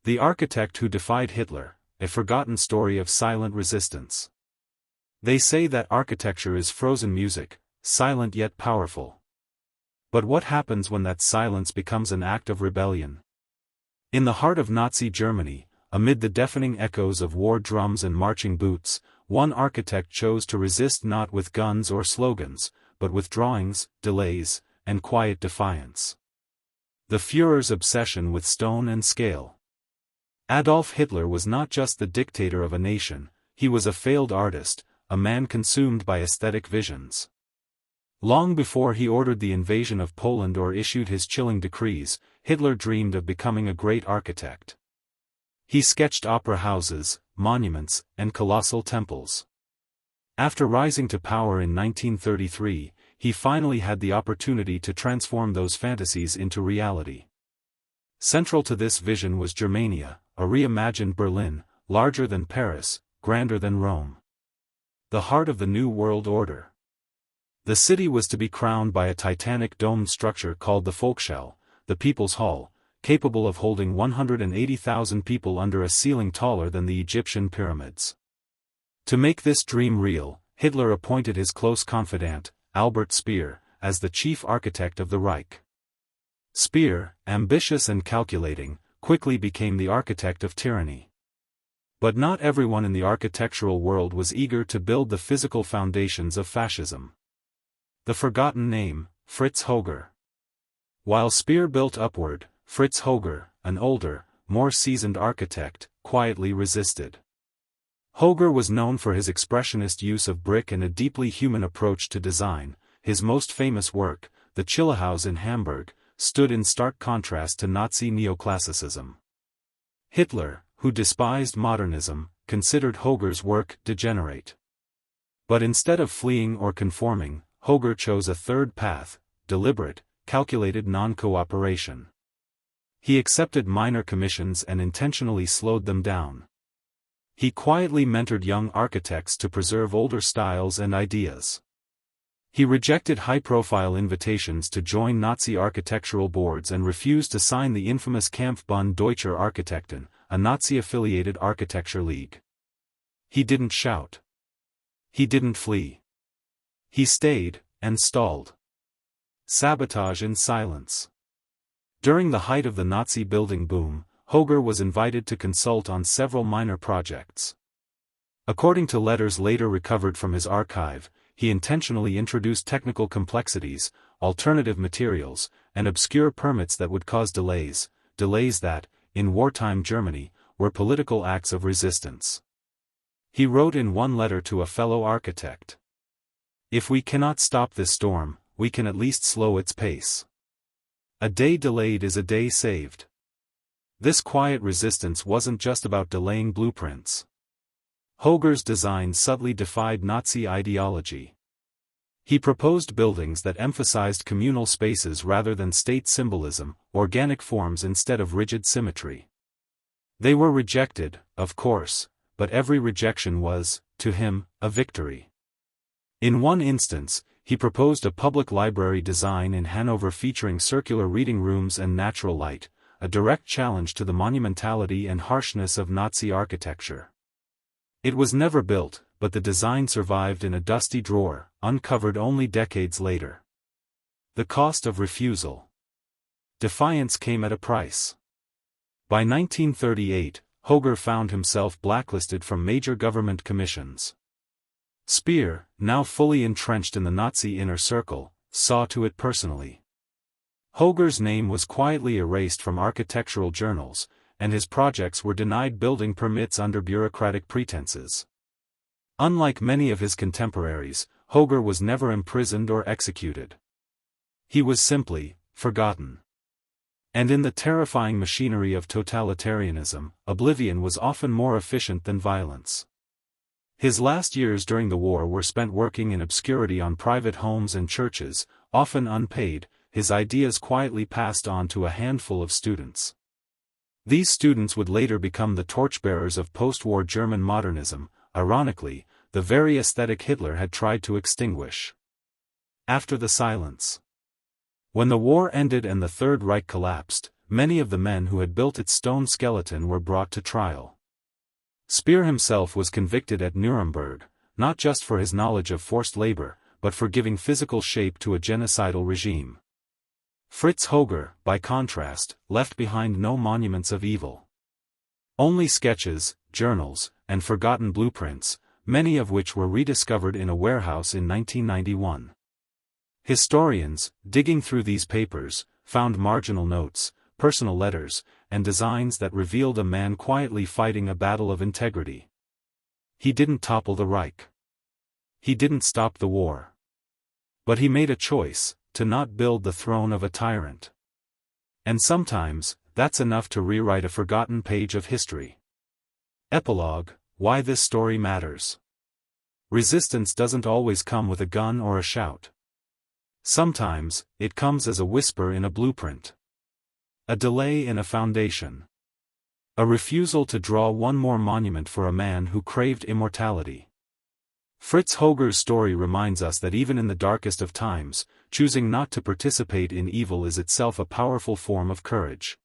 The Architect Who Defied Hitler, a forgotten story of silent resistance. They say that architecture is frozen music, silent yet powerful. But what happens when that silence becomes an act of rebellion? In the heart of Nazi Germany, amid the deafening echoes of war drums and marching boots, one architect chose to resist not with guns or slogans, but with drawings, delays, and quiet defiance. The Führer's obsession with stone and scale. Adolf Hitler was not just the dictator of a nation, he was a failed artist, a man consumed by aesthetic visions. Long before he ordered the invasion of Poland or issued his chilling decrees, Hitler dreamed of becoming a great architect. He sketched opera houses, monuments, and colossal temples. After rising to power in 1933, he finally had the opportunity to transform those fantasies into reality. Central to this vision was Germania, a reimagined Berlin, larger than Paris, grander than Rome. The heart of the New World Order. The city was to be crowned by a titanic domed structure called the Volkshalle, the People's Hall, capable of holding 180,000 people under a ceiling taller than the Egyptian pyramids. To make this dream real, Hitler appointed his close confidant, Albert Speer, as the chief architect of the Reich. Speer, ambitious and calculating, quickly became the architect of tyranny. But not everyone in the architectural world was eager to build the physical foundations of fascism. The forgotten name, Fritz Höger. While Speer built upward, Fritz Höger, an older, more seasoned architect, quietly resisted. Höger was known for his expressionist use of brick and a deeply human approach to design. His most famous work, the Chillerhaus in Hamburg, stood in stark contrast to Nazi neoclassicism. Hitler, who despised modernism, considered Höger's work degenerate. But instead of fleeing or conforming, Höger chose a third path, deliberate, calculated non-cooperation. He accepted minor commissions and intentionally slowed them down. He quietly mentored young architects to preserve older styles and ideas. He rejected high-profile invitations to join Nazi architectural boards and refused to sign the infamous Kampfbund Deutscher Architekten, a Nazi-affiliated architecture league. He didn't shout. He didn't flee. He stayed, and stalled. Sabotage in silence. During the height of the Nazi building boom, Höger was invited to consult on several minor projects. According to letters later recovered from his archive, he intentionally introduced technical complexities, alternative materials, and obscure permits that would cause delays that, in wartime Germany, were political acts of resistance. He wrote in one letter to a fellow architect, "If we cannot stop this storm, we can at least slow its pace. A day delayed is a day saved." This quiet resistance wasn't just about delaying blueprints. Höger's design subtly defied Nazi ideology. He proposed buildings that emphasized communal spaces rather than state symbolism, organic forms instead of rigid symmetry. They were rejected, of course, but every rejection was, to him, a victory. In one instance, he proposed a public library design in Hanover featuring circular reading rooms and natural light, a direct challenge to the monumentality and harshness of Nazi architecture. It was never built, but the design survived in a dusty drawer, uncovered only decades later. The cost of refusal. Defiance came at a price. By 1938, Höger found himself blacklisted from major government commissions. Speer, now fully entrenched in the Nazi inner circle, saw to it personally. Höger's name was quietly erased from architectural journals, and his projects were denied building permits under bureaucratic pretenses. Unlike many of his contemporaries, Höger was never imprisoned or executed. He was simply forgotten. And in the terrifying machinery of totalitarianism, oblivion was often more efficient than violence. His last years during the war were spent working in obscurity on private homes and churches, often unpaid, his ideas quietly passed on to a handful of students. These students would later become the torchbearers of post-war German modernism, ironically, the very aesthetic Hitler had tried to extinguish. After the silence. When the war ended and the Third Reich collapsed, many of the men who had built its stone skeleton were brought to trial. Speer himself was convicted at Nuremberg, not just for his knowledge of forced labor, but for giving physical shape to a genocidal regime. Fritz Höger, by contrast, left behind no monuments of evil. Only sketches, journals, and forgotten blueprints, many of which were rediscovered in a warehouse in 1991. Historians, digging through these papers, found marginal notes, personal letters, and designs that revealed a man quietly fighting a battle of integrity. He didn't topple the Reich. He didn't stop the war. But he made a choice, to not build the throne of a tyrant. And sometimes, that's enough to rewrite a forgotten page of history. Epilogue: why this story matters. Resistance doesn't always come with a gun or a shout. Sometimes, it comes as a whisper in a blueprint. A delay in a foundation. A refusal to draw one more monument for a man who craved immortality. Fritz Höger's story reminds us that even in the darkest of times, choosing not to participate in evil is itself a powerful form of courage.